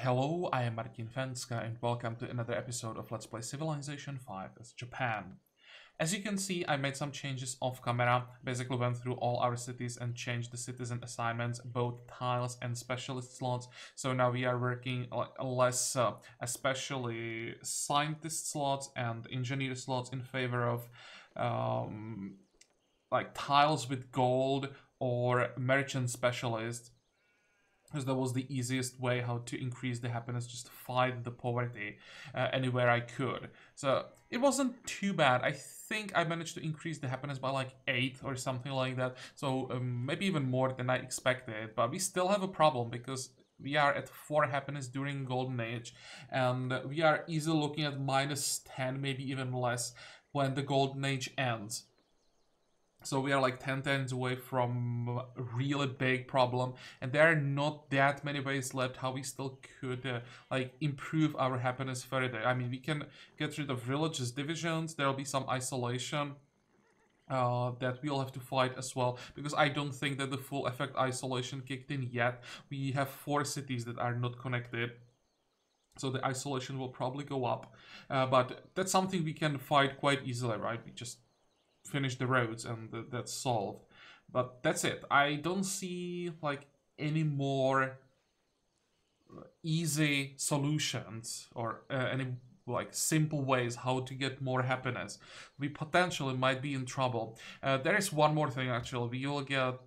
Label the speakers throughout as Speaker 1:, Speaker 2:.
Speaker 1: Hello, I am Martin Fencka and welcome to another episode of Let's Play Civilization 5 as Japan. As you can see, I made some changes off camera, basically went through all our cities and changed the citizen assignments, both tiles and specialist slots. So now we are working less especially scientist slots and engineer slots in favor of like tiles with gold or merchant specialists, because that was the easiest way how to increase the happiness, just fight the poverty anywhere I could. So it wasn't too bad. I think I managed to increase the happiness by like 8 or something like that, so maybe even more than I expected, but we still have a problem because we are at 4 happiness during Golden Age, and we are easily looking at -10, maybe even less, when the Golden Age ends. So we are like 10 turns away from a really big problem, and there are not that many ways left how we still could like improve our happiness further. I mean, we can get rid of religious divisions. There'll be some isolation that we'll have to fight as well, because I don't think that the full effect isolation kicked in yet. We have 4 cities that are not connected, so the isolation will probably go up, but that's something we can fight quite easily, right? We just finish the roads and that's solved. But that's it. I don't see like any more easy solutions or any like simple ways how to get more happiness. We potentially might be in trouble. There is one more thing actually. We will get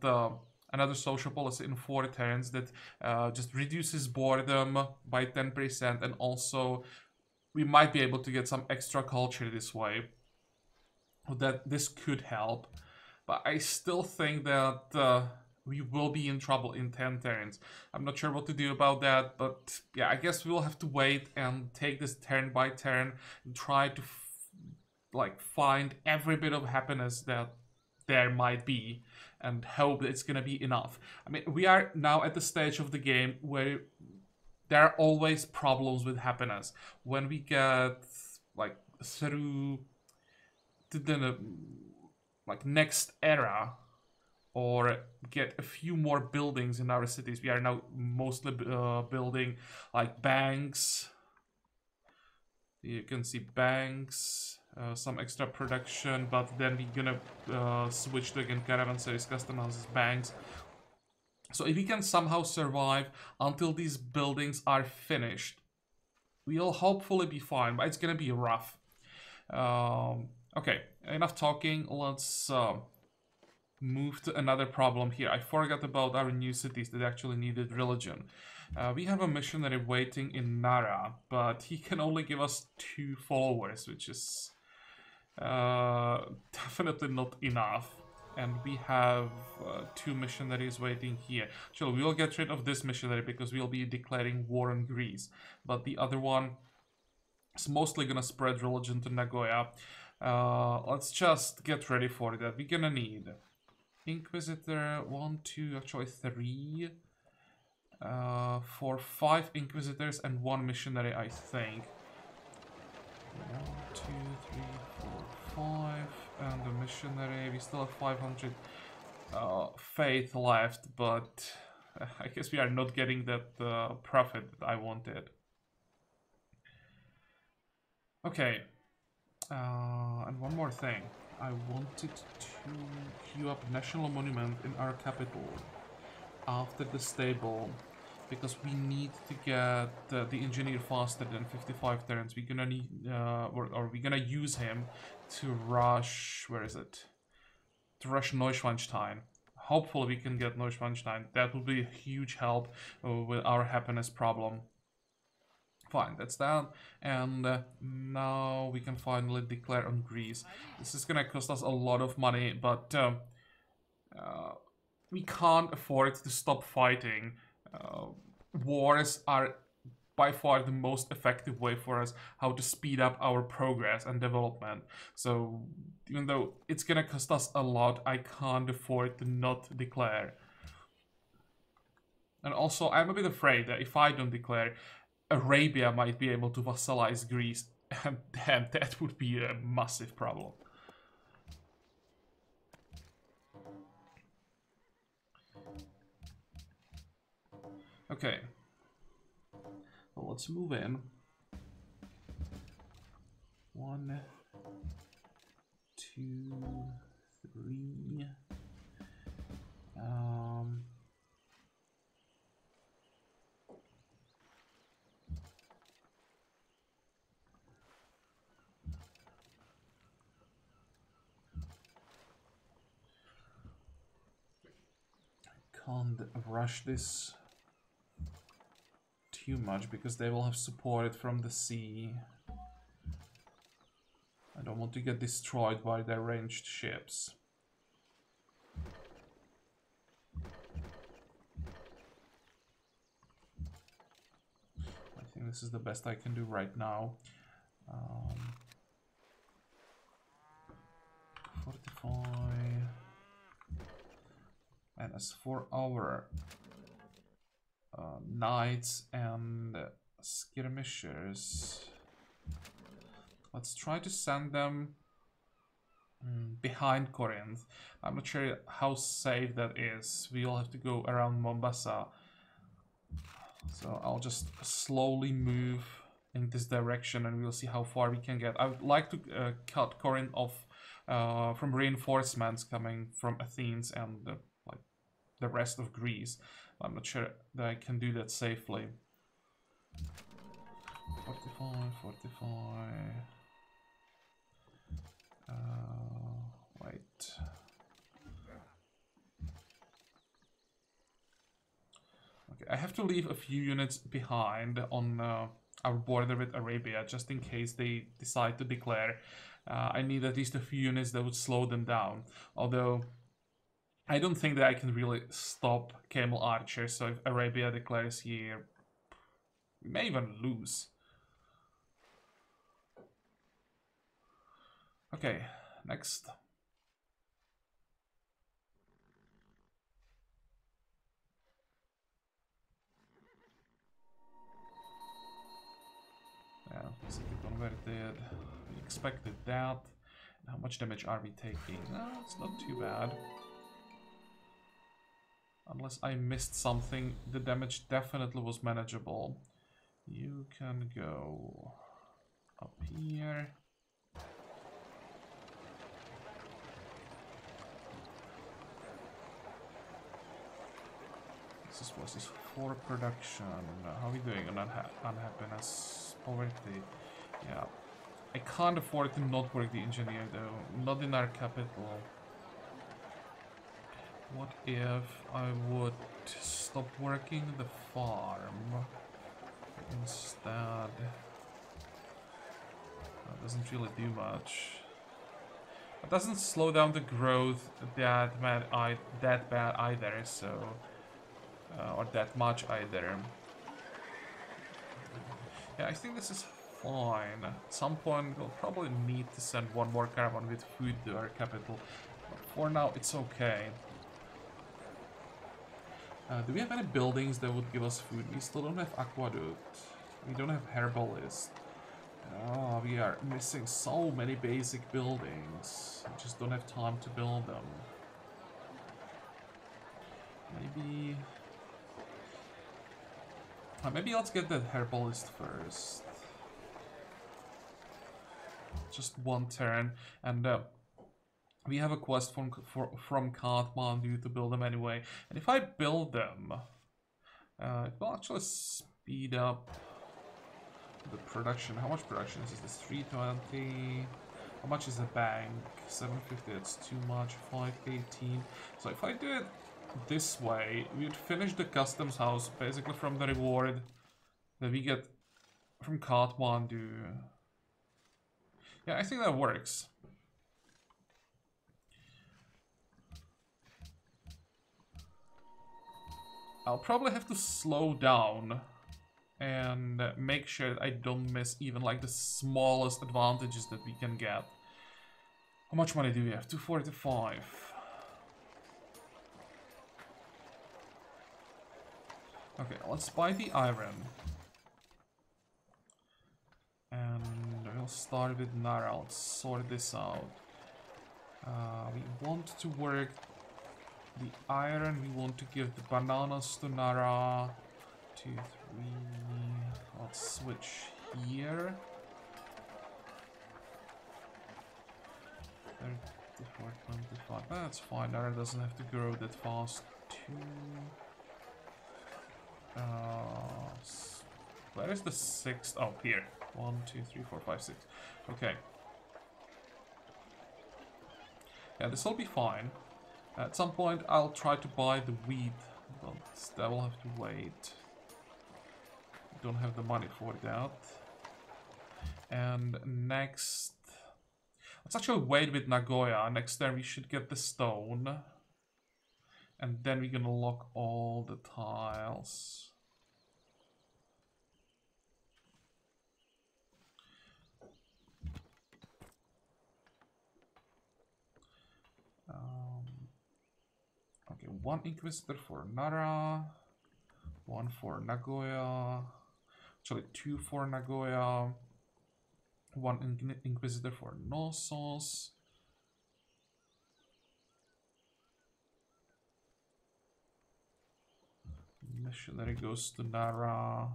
Speaker 1: another social policy in 4 turns that just reduces boredom by 10%, and also we might be able to get some extra culture this way. That this could help, but I still think that we will be in trouble in 10 turns. I'm not sure what to do about that, but yeah, I guess we'll have to wait and take this turn by turn and try to like find every bit of happiness that there might be and hope that it's gonna be enough. I mean, we are now at the stage of the game where there are always problems with happiness. When we get like through to the like next era, or get a few more buildings in our cities. We are now mostly building like banks. You can see banks, some extra production, but then we're gonna switch to again caravanseries, custom houses, banks. So if we can somehow survive until these buildings are finished, we'll hopefully be fine, but it's gonna be rough. Okay, enough talking. Let's move to another problem here. I forgot about our new cities that actually needed religion. We have a missionary waiting in Nara, but he can only give us 2 followers, which is definitely not enough. And we have 2 missionaries waiting here. Actually, we'll get rid of this missionary because we'll be declaring war on Greece. But the other one is mostly gonna spread religion to Nagoya. Let's just get ready for that. We're gonna need Inquisitor 1, 2, actually 3, for 5 Inquisitors and 1 missionary, I think. 1, 2, 3, 4, 5, and the missionary. We still have 500 faith left, but I guess we are not getting that profit that I wanted. Okay. And one more thing. I wanted to queue up National Monument in our capital after the stable, because we need to get the engineer faster than 55 turns. We're gonna need, or we're gonna use him to rush, where is it? To rush Neuschwanstein. Hopefully we can get Neuschwanstein. That would be a huge help with our happiness problem. Fine, that's that, and now we can finally declare on Greece. This is gonna cost us a lot of money, but we can't afford to stop fighting. Wars are by far the most effective way for us how to speed up our progress and development. So even though it's gonna cost us a lot, I can't afford to not declare. And also, I'm a bit afraid that if I don't declare, Arabia might be able to vassalize Greece, and damn, that would be a massive problem. Okay. Well, let's move in. 1, 2, 3. Can't rush this too much because they will have support from the sea. I don't want to get destroyed by their ranged ships. I think this is the best I can do right now. 45. And as for our knights and skirmishers, let's try to send them behind Corinth. I'm not sure how safe that is. We'll have to go around Mombasa. So I'll just slowly move in this direction and we'll see how far we can get. I would like to cut Corinth off from reinforcements coming from Athens and like the rest of Greece. I'm not sure that I can do that safely. 45, 45. Wait. Okay, I have to leave a few units behind on our border with Arabia, just in case they decide to declare. I need at least a few units that would slow them down. Although, I don't think that I can really stop Camel Archer, so if Arabia declares here, we may even lose. Okay, next. Yeah, let's get converted. We expected that. How much damage are we taking? No, it's not too bad. Unless I missed something, the damage definitely was manageable. You can go up here. This is for production. How are we doing on unhappiness? Poverty. Yeah. I can't afford to not work the engineer though. Not in our capital. What if I would stop working the farm instead? That doesn't really do much. It doesn't slow down the growth that bad either, so or that much either. Yeah, I think this is fine. At some point we'll probably need to send one more caravan with food to our capital. But for now it's okay. Do we have any buildings that would give us food? We still don't have aqueduct. We don't have herbalist. Oh, we are missing so many basic buildings. I just don't have time to build them. Maybe... maybe let's get that herbalist first. Just one turn. And we have a quest from Kathmandu to build them anyway. And if I build them, it will actually speed up the production. How much production is this? 320. How much is the bank? 750. That's too much. 518. So if I do it this way, we would finish the customs house basically from the reward that we get from Kathmandu. Yeah, I think that works. I'll probably have to slow down and make sure that I don't miss even like the smallest advantages that we can get. How much money do we have? 245. Okay, let's buy the iron. And we'll start with Nara. Let's sort this out. We want to work the iron. We want to give the bananas to Nara. 2, 3, Let's switch here. 34, 25. That's fine. Nara doesn't have to grow that fast. Where is the sixth? Oh, here. 1, 2, 3, 4, 5, 6. Okay. Yeah, this will be fine. At some point, I'll try to buy the wheat, but that will have to wait. Don't have the money for that. And next, let's actually wait with Nagoya. Next time we should get the stone. And then we're gonna lock all the tiles. Okay, 1 Inquisitor for Nara. 1 for Nagoya. Actually, 2 for Nagoya. 1 Inquisitor for Knossos. Missionary goes to Nara.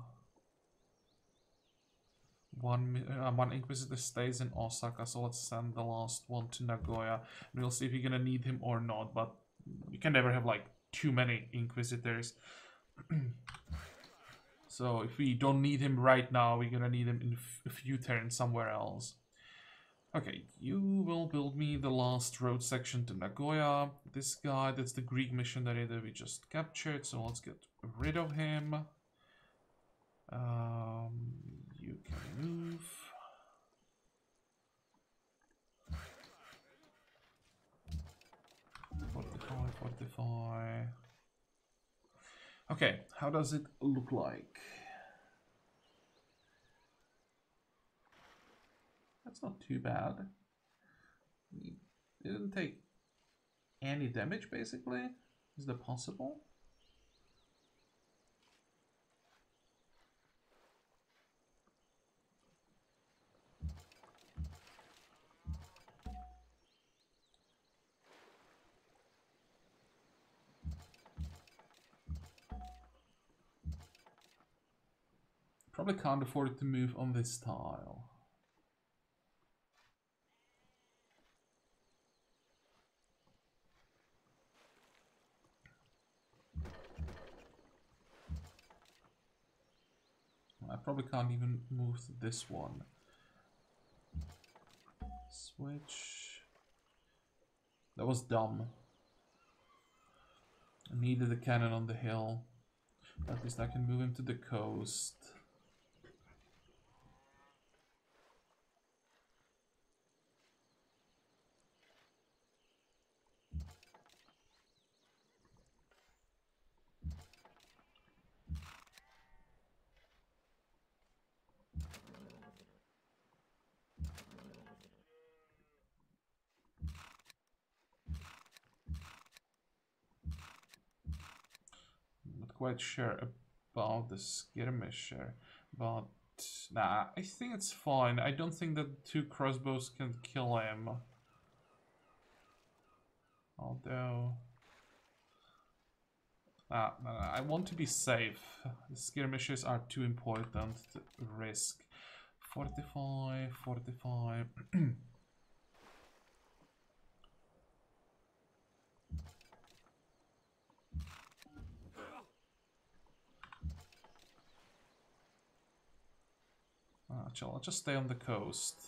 Speaker 1: One Inquisitor stays in Osaka, so let's send the last one to Nagoya. And we'll see if we're gonna need him or not, but you can never have like too many Inquisitors. So if we don't need him right now, we're gonna need him in a few turns somewhere else. Okay, you will build me the last road section to Nagoya. This guy, that's the Greek missionary that we just captured, so let's get rid of him. You can move. Fortify. Okay, how does it look like? That's not too bad. We didn't take any damage, basically. Is that possible? Probably can't afford to move on this tile. I probably can't even move this one. Switch. That was dumb. I needed a cannon on the hill. At least I can move him to the coast. Not quite sure about the skirmisher, but nah, I think it's fine. I don't think that 2 crossbows can kill him. Although... I want to be safe. The skirmishers are too important to risk. Fortify, fortify. Actually, I'll just stay on the coast.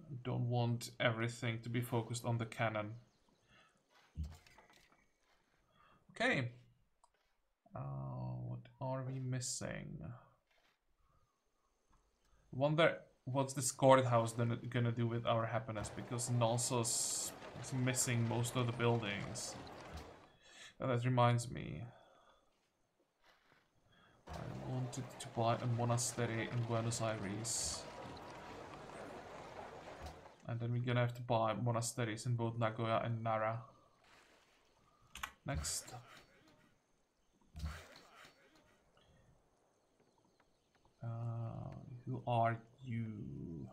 Speaker 1: I don't want everything to be focused on the cannon. Okay. What are we missing? Wonder what's this courthouse gonna do with our happiness, because Knossos is missing most of the buildings. Oh, that reminds me. I wanted to buy a monastery in Buenos Aires. And then we're gonna have to buy monasteries in both Nagoya and Nara. Next. Who are you?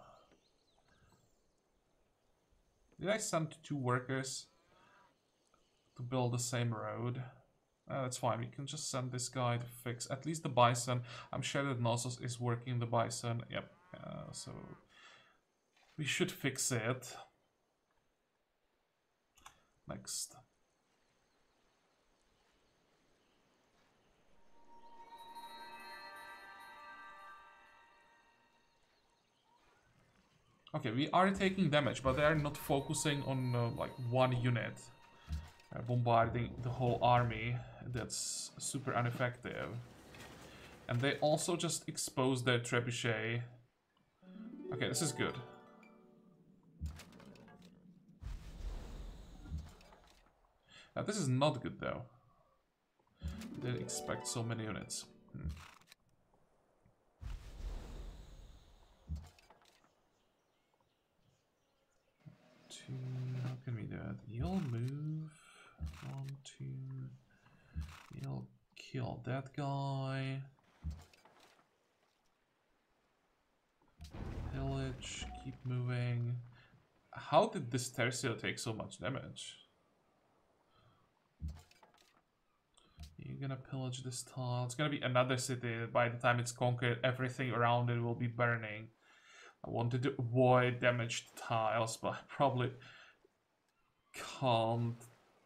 Speaker 1: Did I send 2 workers to build the same road? That's fine. We can just send this guy to fix at least the bison. I'm sure that Knossos is working the bison. Yep. So we should fix it. Next. Okay, we are taking damage, but they are not focusing on like one unit. Bombarding the whole army. That's super ineffective. And they also just expose their trebuchet. Okay, this is good. Now, this is not good though. Didn't expect so many units. How can we do it? You'll move. 1, 2. You'll kill that guy. Pillage. Keep moving. How did this Tercio take so much damage? You're gonna pillage this tile. It's gonna be another city. By the time it's conquered, everything around it will be burning. I wanted to avoid damaged tiles, but I probably can't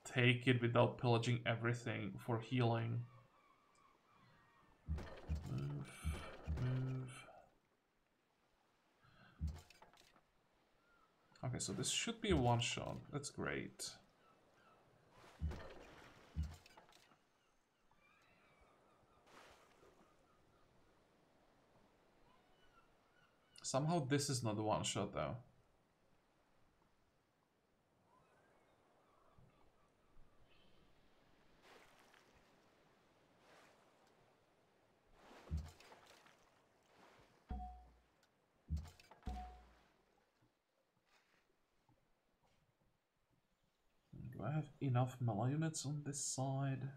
Speaker 1: take it without pillaging everything for healing. Move, move. Okay, so this should be a one-shot. That's great. Somehow this is not a one-shot though. Do I have enough melee units on this side?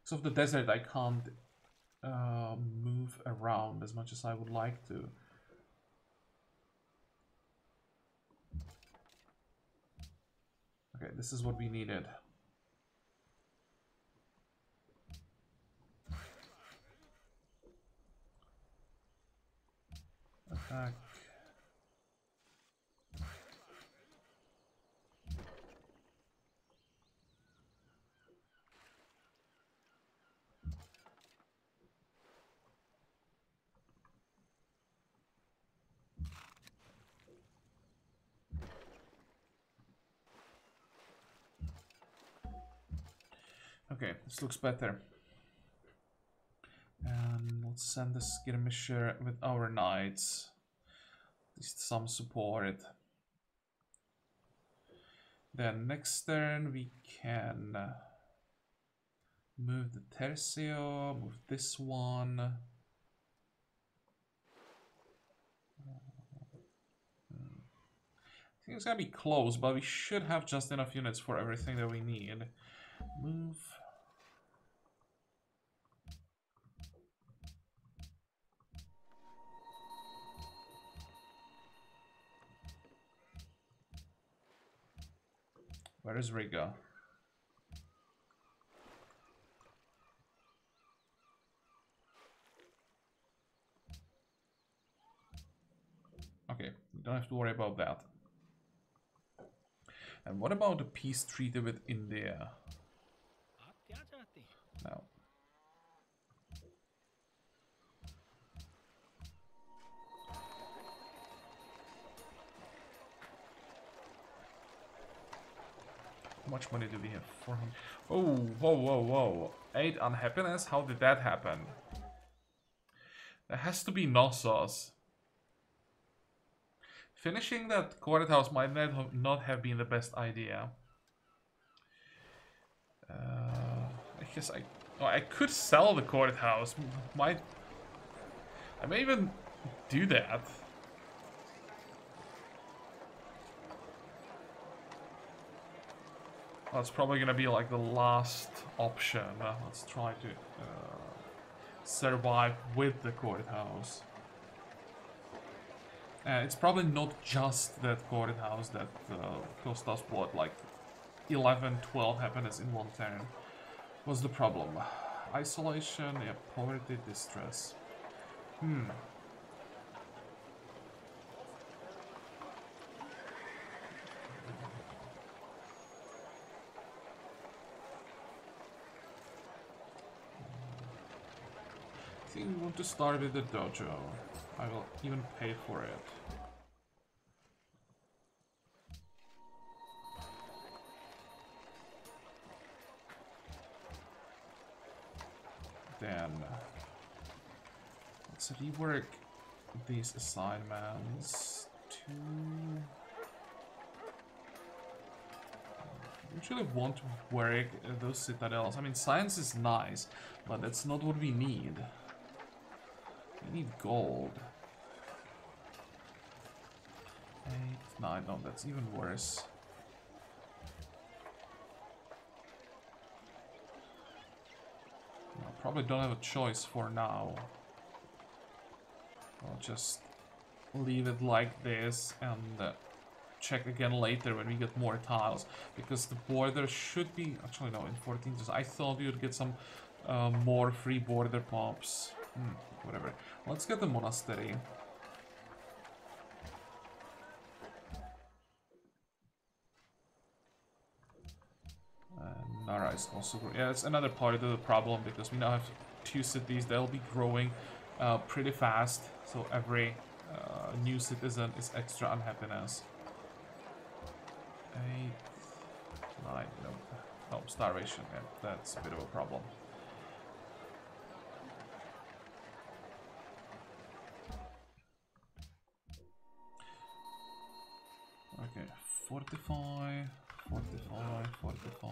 Speaker 1: Because of the desert, I can't move around as much as I would like to. Okay, this is what we needed. Attack. Okay, this looks better. And let's send the skirmisher with our knights. At least some support. Then next turn we can move the Tercio, move this one. I think it's gonna be close, but we should have just enough units for everything that we need. Move. Where is Riga? Okay, you don't have to worry about that. And what about the peace treaty with India? No. How much money do we have? 400. Oh, whoa, whoa, whoa. 8 unhappiness? How did that happen? That has to be Knossos. Finishing that courthouse might not have been the best idea. I guess I could sell the courthouse. I may even do that. That's probably gonna be like the last option. Let's try to survive with the courthouse. It's probably not just that courthouse that cost us, what, like 11, 12 happiness in one turn. What's the problem? Isolation, yeah, poverty, distress. I think we want to start with the dojo. I will even pay for it. Then let's rework these assignments to... I usually want to work those citadels. I mean, science is nice, but that's not what we need. We need gold. 8, 9, no, that's even worse. I probably don't have a choice for now. I'll just leave it like this and check again later when we get more tiles. Because the border should be... Actually, no, in 14, I thought we would get some more free border pops. Whatever. Let's get the monastery. Nara is also... Yeah, it's another part of the problem, because we now have 2 cities. They'll be growing pretty fast, so every new citizen is extra unhappiness. 8, 9, no. Oh, starvation, yeah, that's a bit of a problem. Okay, 45, 45, 45.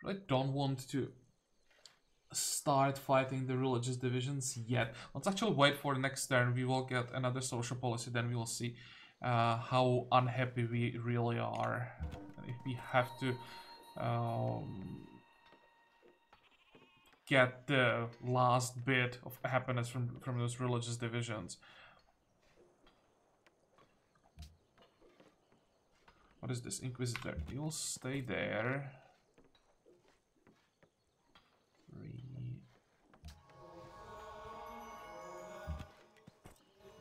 Speaker 1: I don't want to start fighting the religious divisions yet. Let's actually wait for the next turn. We will get another social policy, then we will see how unhappy we really are. And if we have to get the last bit of happiness from those religious divisions. What is this? Inquisitor. You'll stay there. 3.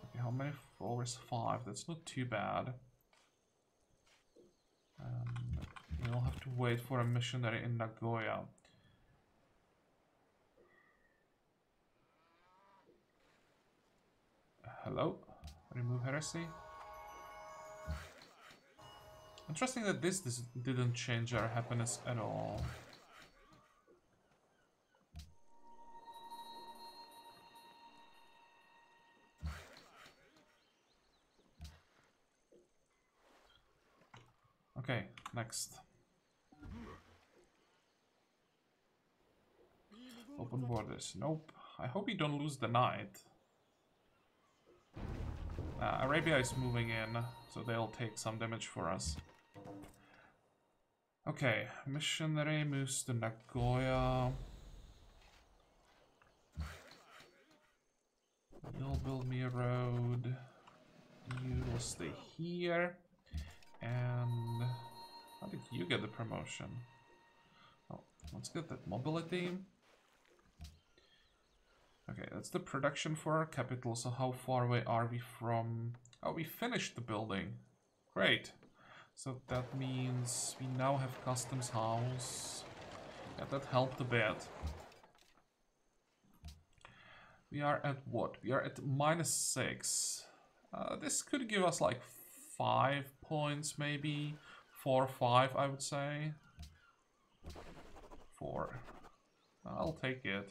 Speaker 1: Okay, how many followers? 5. That's not too bad. We'll have to wait for a missionary in Nagoya. Hello? Remove heresy? Interesting that this didn't change our happiness at all. Okay, next. Open borders. Nope. I hope we don't lose the knight. Arabia is moving in, so they'll take some damage for us. Okay, missionary moves to Nagoya. You'll build me a road. You will stay here. And how did you get the promotion? Oh, let's get that mobility. Okay, that's the production for our capital. So how far away are we from... Oh, we finished the building. Great. So that means we now have customs house. Yeah, that helped a bit. We are at what? We are at -6. This could give us like 5 points maybe. 4 or 5, I would say. 4. I'll take it.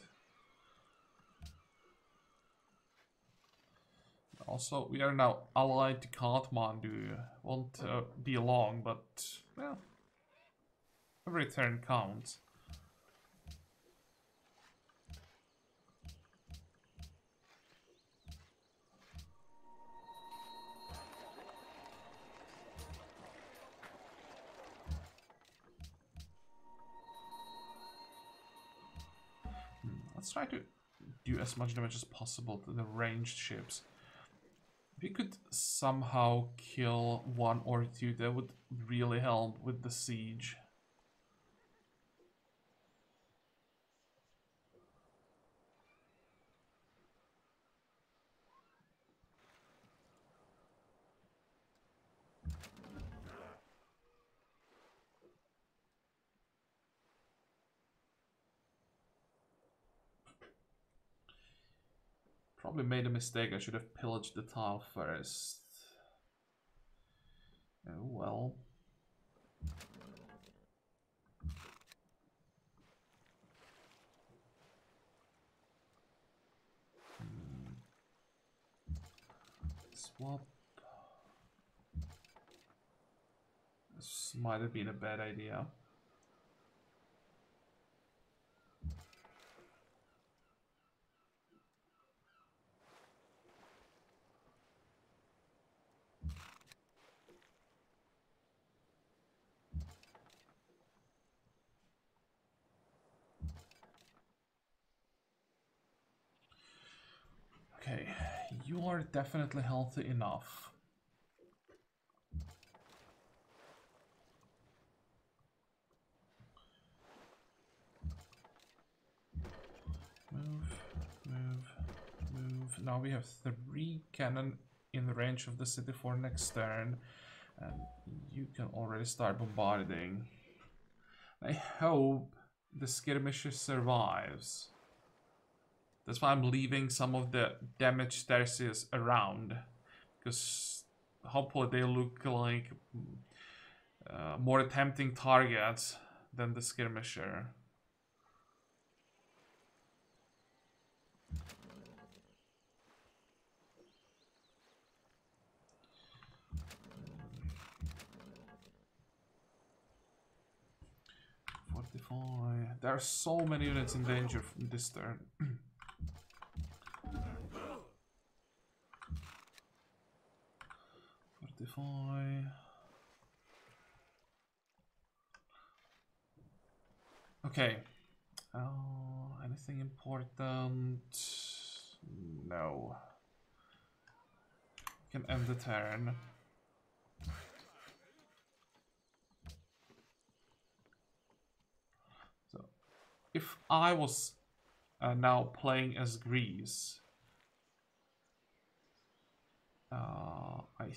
Speaker 1: Also, we are now allied to Kathmandu. Won't be long, but well, every turn counts. let's try to do as much damage as possible to the ranged ships. If we could somehow kill one or two, that would really help with the siege. Probably made a mistake. I should have pillaged the tile first. Oh well. Swap. This might have been a bad idea. Okay, you are definitely healthy enough. Move, move, move. Now we have 3 cannon in the range of the city for next turn. And you can already start bombarding. I hope the skirmisher survives. That's why I'm leaving some of the damage tertius around. Because hopefully they look like more tempting targets than the skirmisher. There are so many units in danger from this turn. Fortify. Okay. Anything important? No. Can end the turn. So, if I was now playing as Greece, I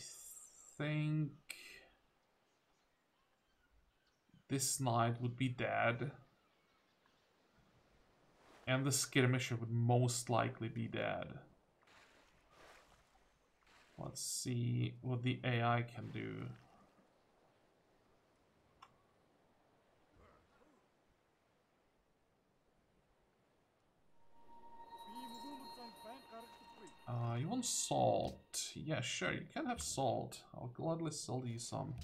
Speaker 1: think this knight would be dead. And the skirmisher would most likely be dead. Let's see what the AI can do. You want salt? Yeah, sure, you can have salt. I'll gladly sell you some.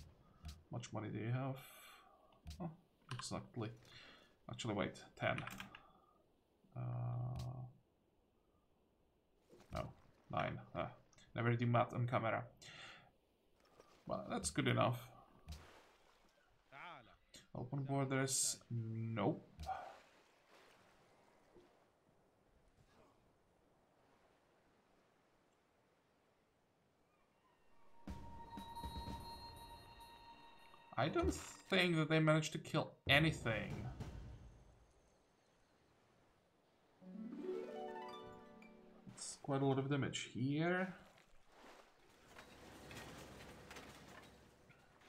Speaker 1: How much money do you have? Oh, exactly. Actually, wait, 10. No, 9. Never do math on camera. Well, that's good enough. Open borders? Nope. I don't think that they managed to kill anything. It's quite a lot of damage here.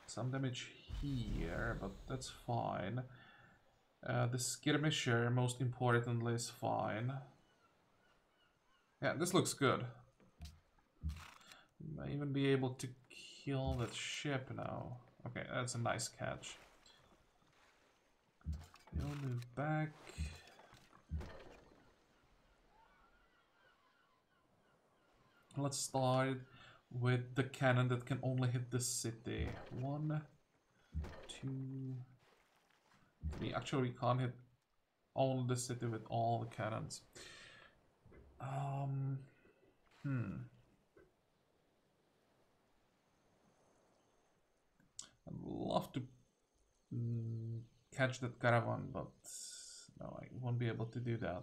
Speaker 1: Some damage here, but that's fine. The skirmisher, most importantly, is fine. Yeah, this looks good. Might even be able to kill that ship now. Okay, that's a nice catch. We'll move back. Let's start with the cannon that can only hit the city. 1, 2, 3. Actually, we can't hit all the city with all the cannons. I'd love to catch that caravan, but no, I won't be able to do that.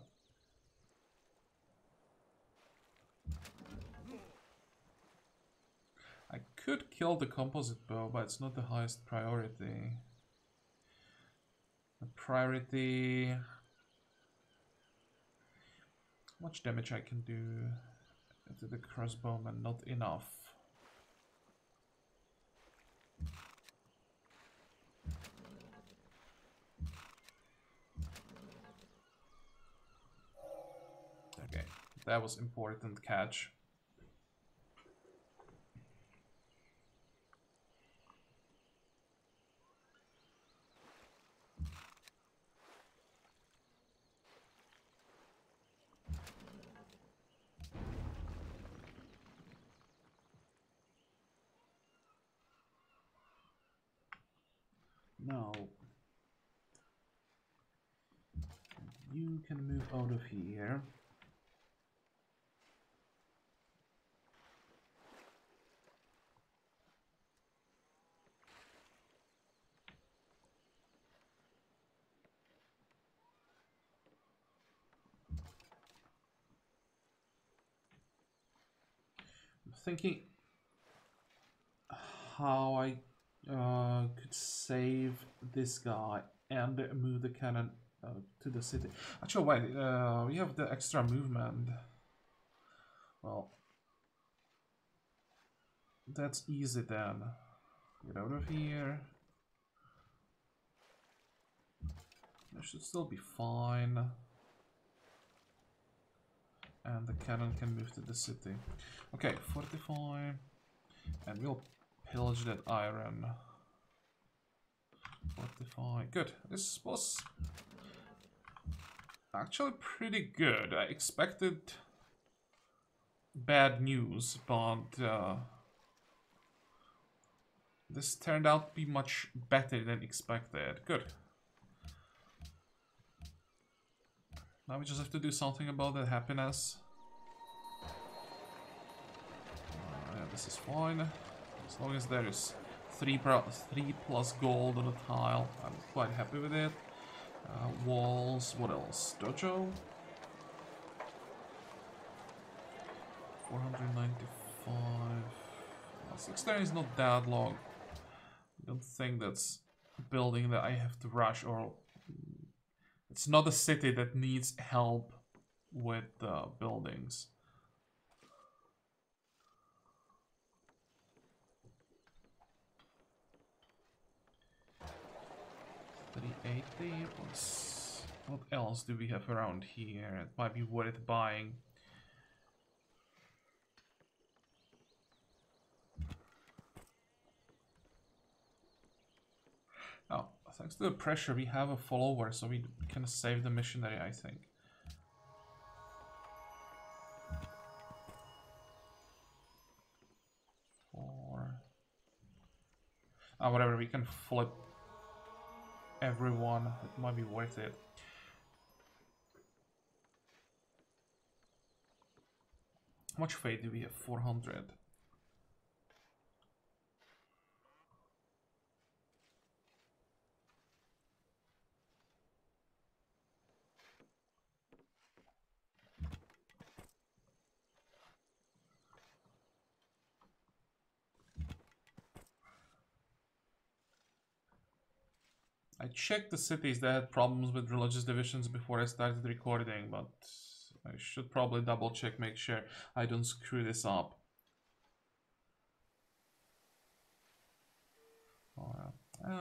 Speaker 1: could kill the composite bow, but it's not the highest priority. The priority... How much damage I can do to the crossbowman? Not enough. Okay, that was important catch. Now, you can move out of here. I'm thinking how I could save this guy and move the cannon to the city. Actually, wait, we have the extra movement. Well, that's easy then. Get out of here. It should still be fine. And the cannon can move to the city. Okay, fortify. And we'll pillage that iron. Fortify. Good. This was actually pretty good. I expected bad news, but this turned out to be much better than expected. Good. Now we just have to do something about that happiness. Yeah, this is fine. As long as there is 3 plus gold on a tile, I'm quite happy with it. Walls, what else? Dojo? 495. 6 turns is not that long. I don't think that's a building that I have to rush, or it's not a city that needs help with buildings. $380. What else do we have around here? It might be worth buying. Oh, thanks to the pressure, we have a follower, so we can save the missionary, I think. Or... whatever, we can flip everyone. It might be worth it. How much fate do we have? 400. I checked the cities that had problems with religious divisions before I started recording, but I should probably double check, make sure I don't screw this up.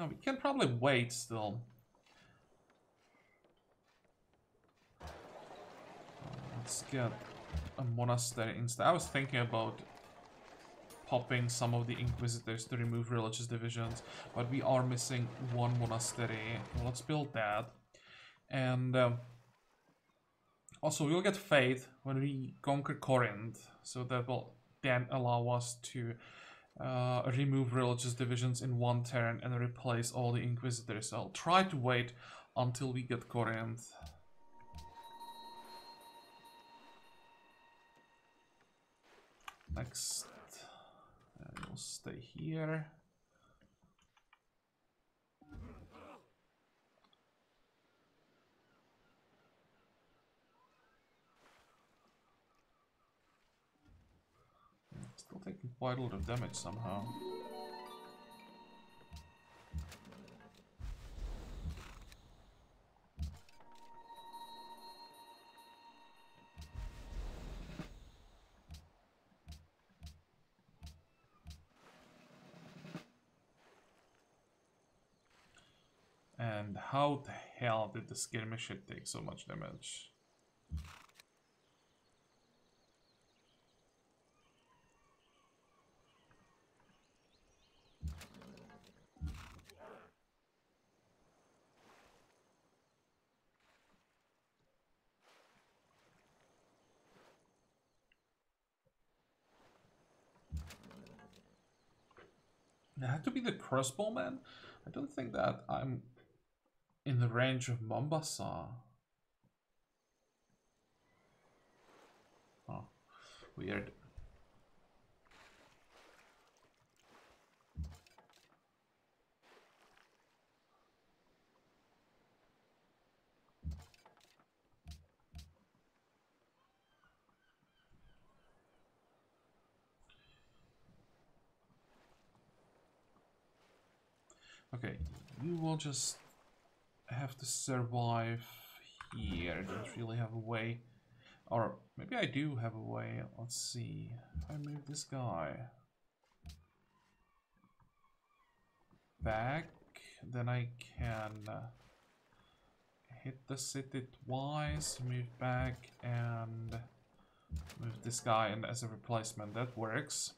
Speaker 1: We can probably wait still. Let's get a monastery instead. I was thinking about popping some of the inquisitors to remove religious divisions, but we are missing 1 monastery. Well, let's build that. And also we'll get faith when we conquer Corinth, so that will then allow us to remove religious divisions in 1 turn and replace all the inquisitors. So I'll try to wait until we get Corinth. Next, we'll stay here. Still taking quite a lot of damage somehow. And how the hell did the skirmisher take so much damage? It had to be the crossbowman? I don't think that I'm in the range of Mombasa. Oh, weird. Okay, you will just have to survive here. I don't really have a way. Or maybe I do have a way. Let's see. If I move this guy back, then I can hit the city twice, move back, and move this guy in as a replacement. That works.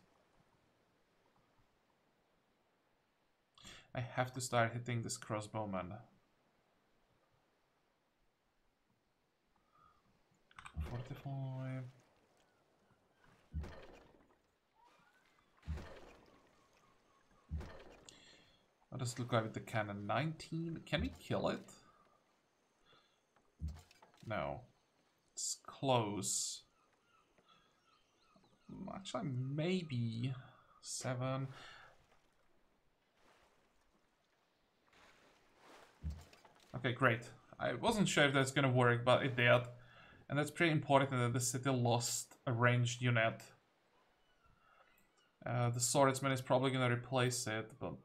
Speaker 1: I have to start hitting this crossbowman. 45. How does it look like with the cannon? 19. Can we kill it? No. It's close. Actually, maybe 7. Okay, great. I wasn't sure if that's gonna work, but it did. And that's pretty important that the city lost a ranged unit. The swordsman is probably gonna replace it, but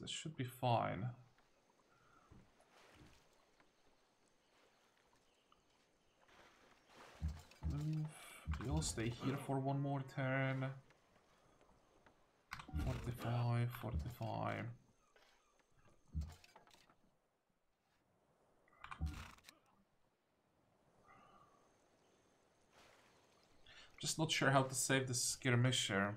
Speaker 1: that should be fine. Move. You'll stay here for one more turn. 45, 45. Just not sure how to save the skirmisher.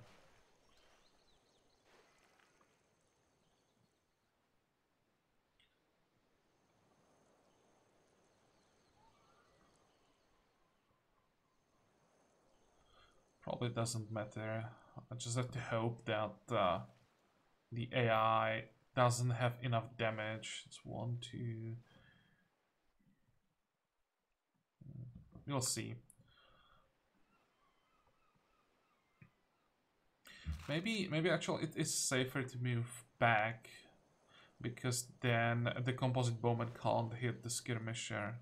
Speaker 1: Probably doesn't matter. I just have to hope that the AI doesn't have enough damage. It's 1, 2. We'll see. Maybe actually it is safer to move back, because then the composite bowman can't hit the skirmisher.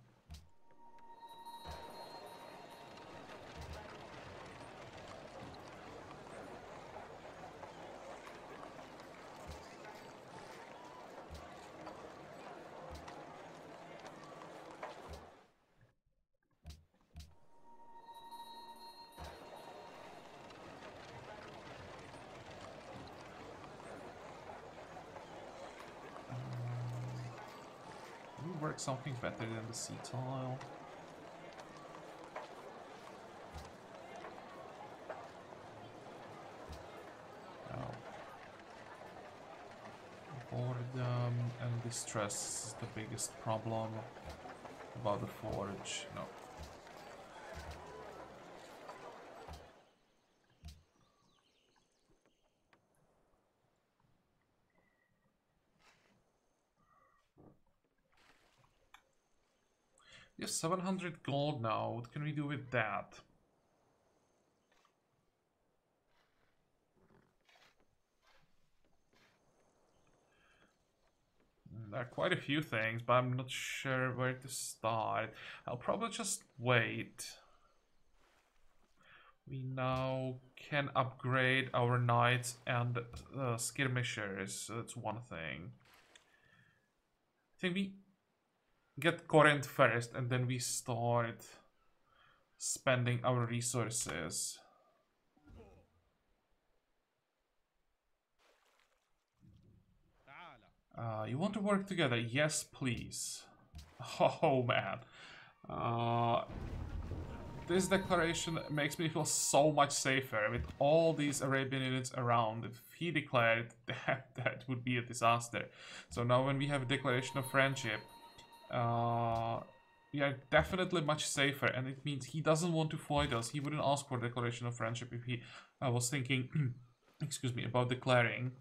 Speaker 1: Work something better than the sea tile. Oh. Boredom and distress is the biggest problem about the forge. No. We have 700 gold now. What can we do with that? There are quite a few things, but I'm not sure where to start. I'll probably just wait. We now can upgrade our knights and skirmishers. That's one thing. I think we get Corinth first and then we start spending our resources. You want to work together? Yes, please. Oh, man. This declaration makes me feel so much safer with all these Arabian units around. If he declared that would be a disaster. So now when we have a declaration of friendship, we are definitely much safer, and it means he doesn't want to fight us. He wouldn't ask for a declaration of friendship if he was thinking, excuse me, about declaring.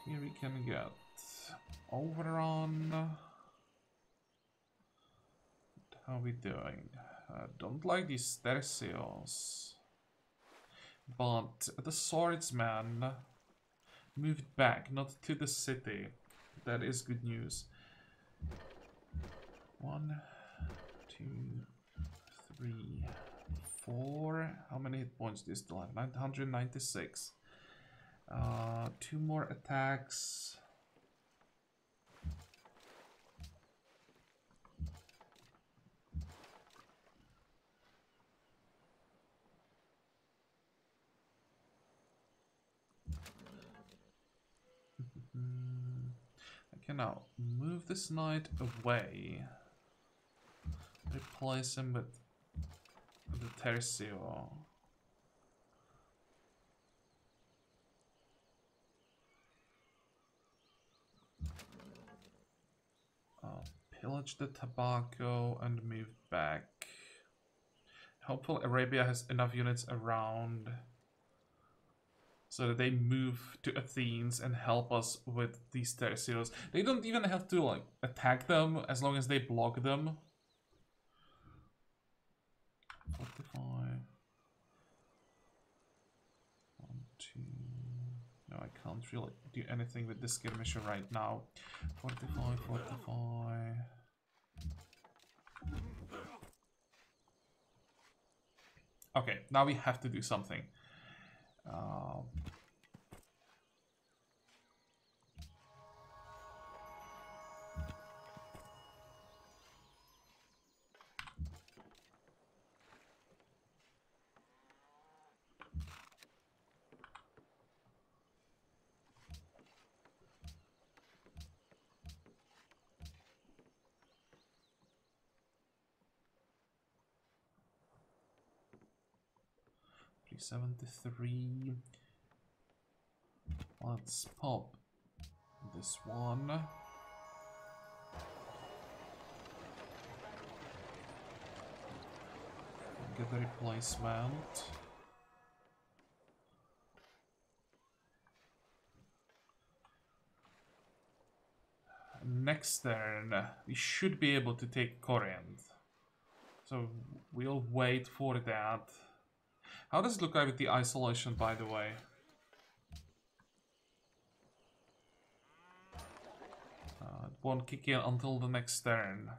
Speaker 1: Here we can get overrun. How are we doing? Don't like these tercios. But the swordsman moved back, not to the city. That is good news. 1, 2, 3, 4. How many hit points do you still have? 996. 2 more attacks. I can now move this knight away. Replace him with the tercio. Pillage the tobacco and move back. Hopefully Arabia has enough units around so that they move to Athens and help us with these tercios. They don't even have to like attack them as long as they block them. 45. 1, 2. No, I can't really do anything with this skirmisher right now. 45, 45. Okay, now we have to do something. 73. Let's pop this one. Get the replacement. Next turn, we should be able to take Corinth. So we'll wait for that. How does it look like with the isolation, by the way? It won't kick in until the next turn.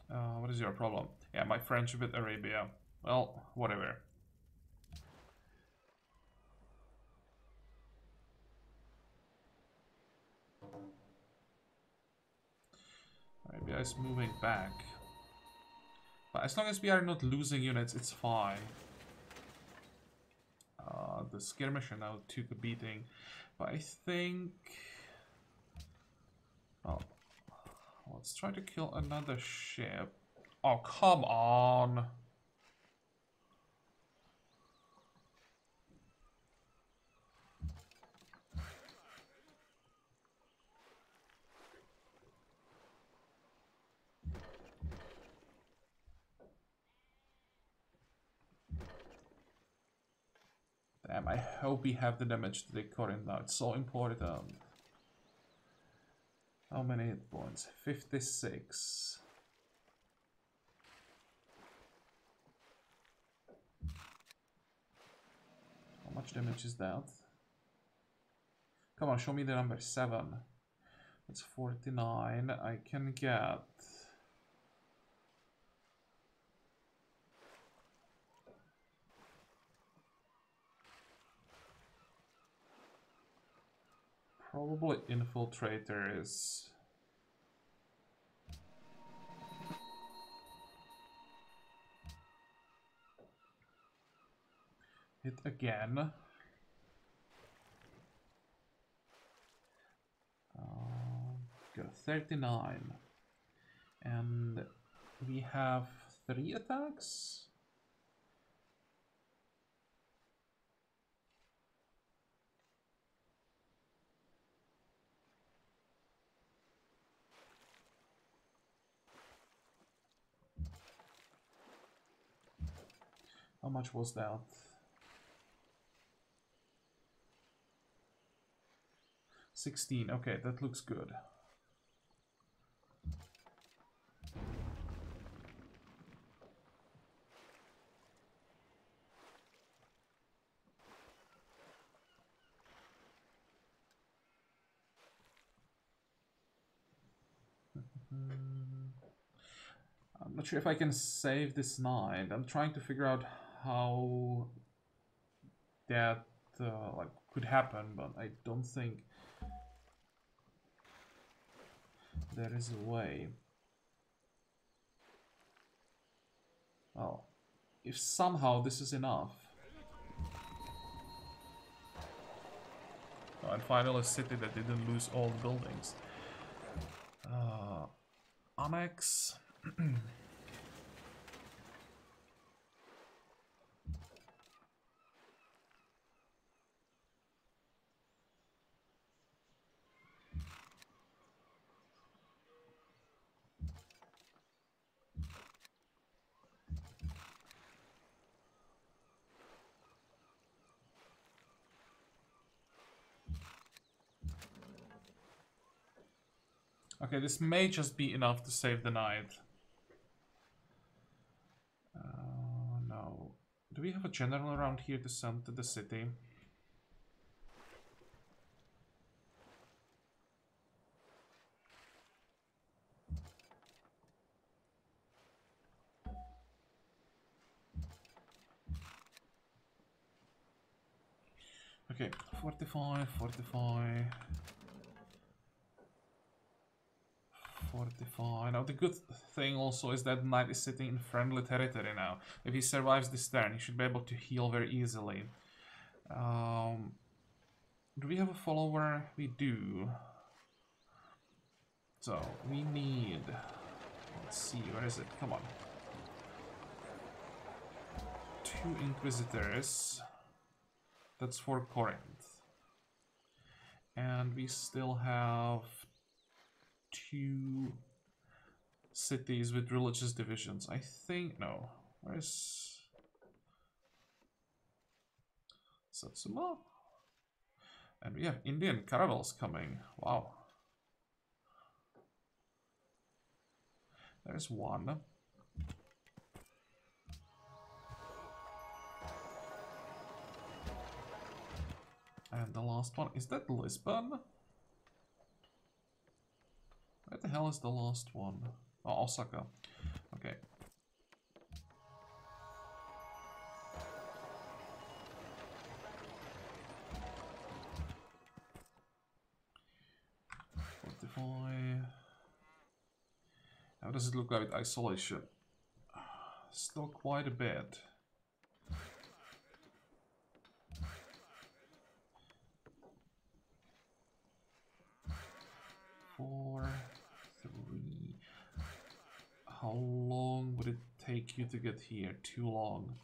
Speaker 1: What is your problem? Yeah, my friendship with Arabia. Well, whatever. Arabia is moving back. But as long as we are not losing units, it's fine. The skirmisher now took a beating. But I think... Oh, let's try to kill another ship. Oh, come on! Damn, I hope we have the damage to take Corinth now. It's so important. How many hit points? 56. How much damage is that? Come on, show me the number. 7. That's 49. I can get... Probably infiltrator is... Hit again. Got 39. And we have 3 attacks? How much was that? 16. Okay, that looks good. I'm not sure if I can save this knight. I'm trying to figure out how that like could happen, but I don't think there is a way. Well, if somehow this is enough. Oh, and finally a city that didn't lose all the buildings. Annex. Okay, this may just be enough to save the knight. No. Do we have a general around here to send to the city? Okay, 45, 45. 45. Now the good thing also is that knight is sitting in friendly territory now. If he survives this turn, he should be able to heal very easily. Do we have a follower? We do. So we need... Let's see, where is it? Come on. 2 Inquisitors. That's for Corinth. And we still have 2 cities with religious divisions. I think... No. Where's... Satsuma? And we have Indian caravels coming. Wow. There's one. And the last one, is that Lisbon? Where the hell is the last one? Oh, Osaka. Okay. How does it look like with isolation? Still quite a bit. Four, 3. How long would it take you to get here? Too long.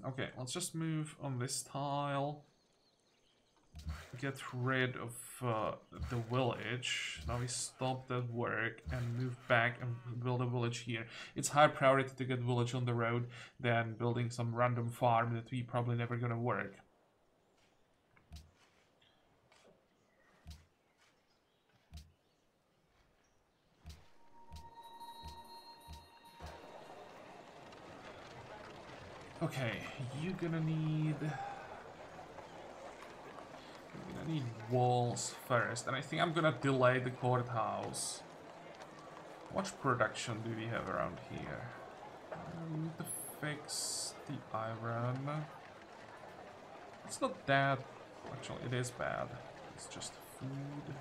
Speaker 1: Okay, let's just move on this tile. Get rid of the village. Now we stop that work and move back and build a village here. It's higher priority to get village on the road than building some random farm that we probably never gonna work. Okay, you're gonna need walls first, and I think I'm gonna delay the courthouse. How much production do we have around here? We need to fix the iron. It's not that... Actually, it is bad. It's just food.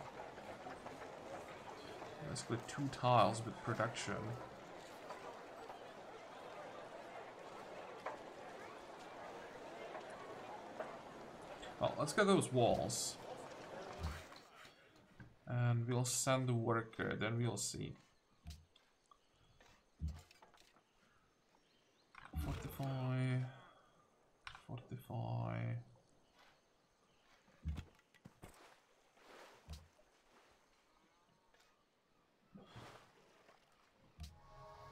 Speaker 1: Basically 2 tiles with production. Well, let's get those walls. And we'll send the worker, then we'll see. Fortify. Fortify.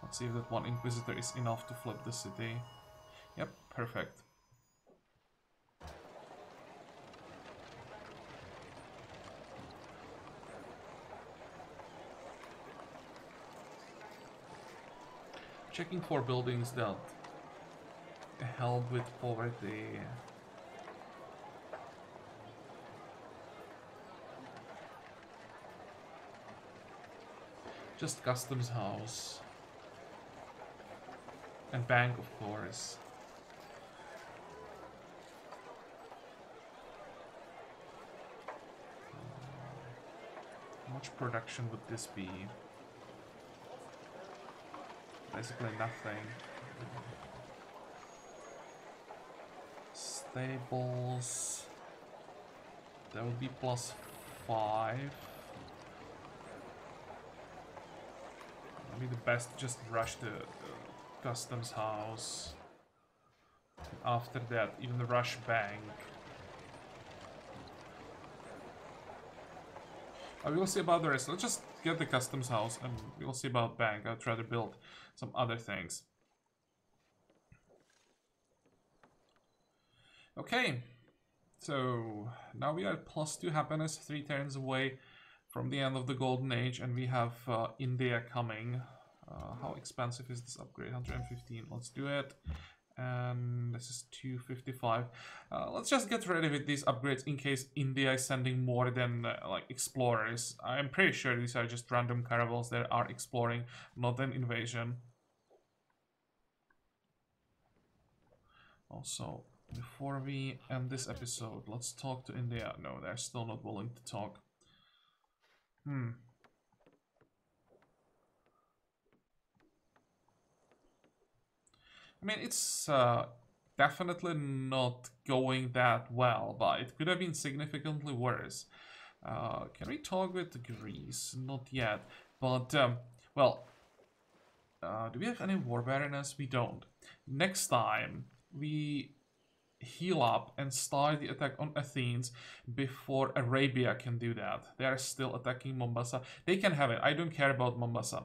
Speaker 1: Let's see if that one Inquisitor is enough to flip the city. Yep, perfect. Checking for buildings that help with poverty. Just customs house. And bank, of course. How much production would this be? Basically nothing. Stables. That would be +5. Maybe the best just rush the customs house. After that, even the rush bank. I will see about the rest. Let's just get the customs house and we'll see about bank. I'll try to build some other things. Okay, so now we are at +2 happiness, 3 turns away from the end of the golden age, and we have India coming. How expensive is this upgrade? 115. Let's do it. And this is 255. Let's just get ready with these upgrades in case India is sending more than like explorers. I'm pretty sure these are just random caravels that are exploring, not an invasion. Also, before we end this episode, let's talk to India. No, they're still not willing to talk. I mean, it's definitely not going that well, but it could have been significantly worse. Can we talk with Greece? Not yet. But, well, do we have any war barrenness? We don't. Next time, we heal up and start the attack on Athens before Arabia can do that. They are still attacking Mombasa. They can have it. I don't care about Mombasa.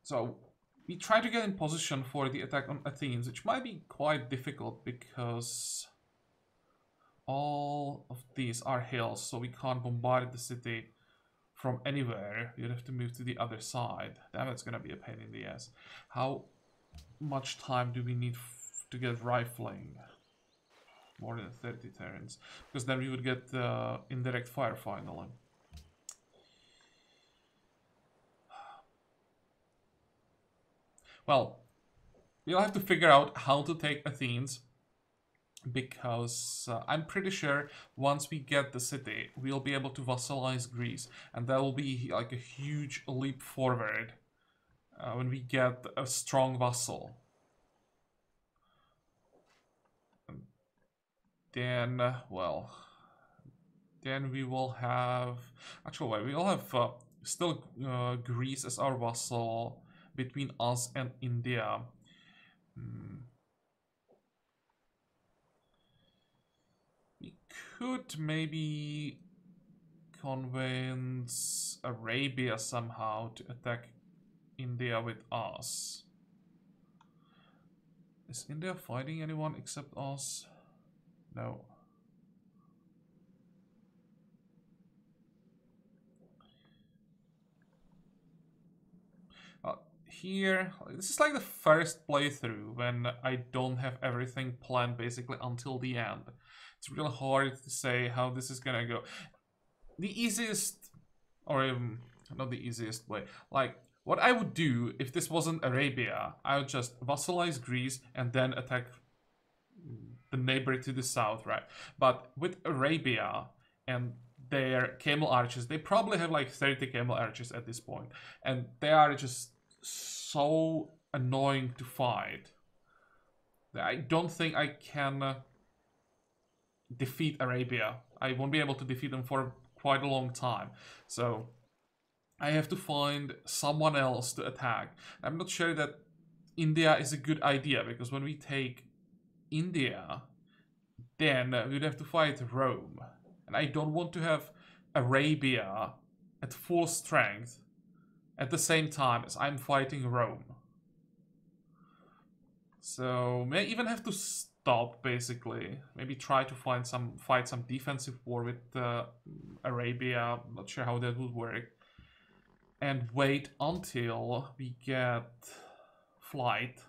Speaker 1: So we try to get in position for the attack on Athens, which might be quite difficult because all of these are hills, so we can't bombard the city from anywhere. You'd have to move to the other side. Damn, it's gonna be a pain in the ass. How much time do we need to get rifling? More than 30 turns, because then we would get indirect fire finally. Well, we'll have to figure out how to take Athens, because I'm pretty sure once we get the city, we'll be able to vassalize Greece, and that will be like a huge leap forward when we get a strong vassal. Then, well, then we will have... Actually, we'll have still Greece as our vassal between us and India. We could maybe convince Arabia somehow to attack India with us. Is India fighting anyone except us? No. Here, this is like the first playthrough when I don't have everything planned basically until the end. It's really hard to say how this is gonna go. The easiest, or not the easiest way. Like, what I would do if this wasn't Arabia, I would just vassalize Greece and then attack the neighbor to the south, right? But with Arabia and their camel archers, they probably have like 30 camel archers at this point, and they are just so annoying to fight. I don't think I can defeat Arabia. I won't be able to defeat them for quite a long time. So I have to find someone else to attack. I'm not sure that India is a good idea, because when we take India, then we'd have to fight Rome. And I don't want to have Arabia at full strength at the same time as I'm fighting Rome. So may even have to stop, basically. Maybe try to fight some defensive war with Arabia. Not sure how that would work. And wait until we get flight.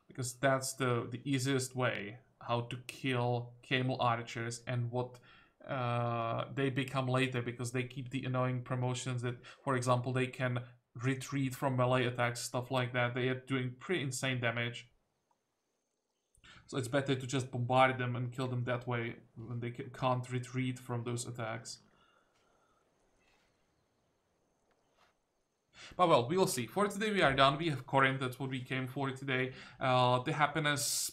Speaker 1: Because that's the easiest way how to kill camel archers, and what they become later, because they keep the annoying promotions that, for example, they can retreat from melee attacks, stuff like that. They are doing pretty insane damage. So it's better to just bombard them and kill them that way when they can't retreat from those attacks. But well, we'll see. For today we are done. We have Corinth, that's what we came for today. The happiness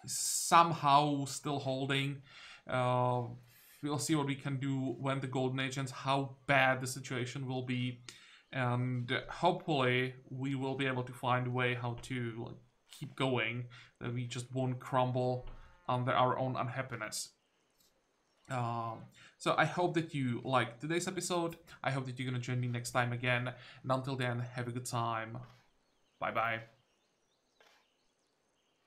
Speaker 1: is somehow still holding. We'll see what we can do when the Golden Age ends, how bad the situation will be. And hopefully we will be able to find a way how to keep going, that we just won't crumble under our own unhappiness. So I hope that you liked today's episode. I hope that you're gonna join me next time again. And until then, have a good time. Bye bye.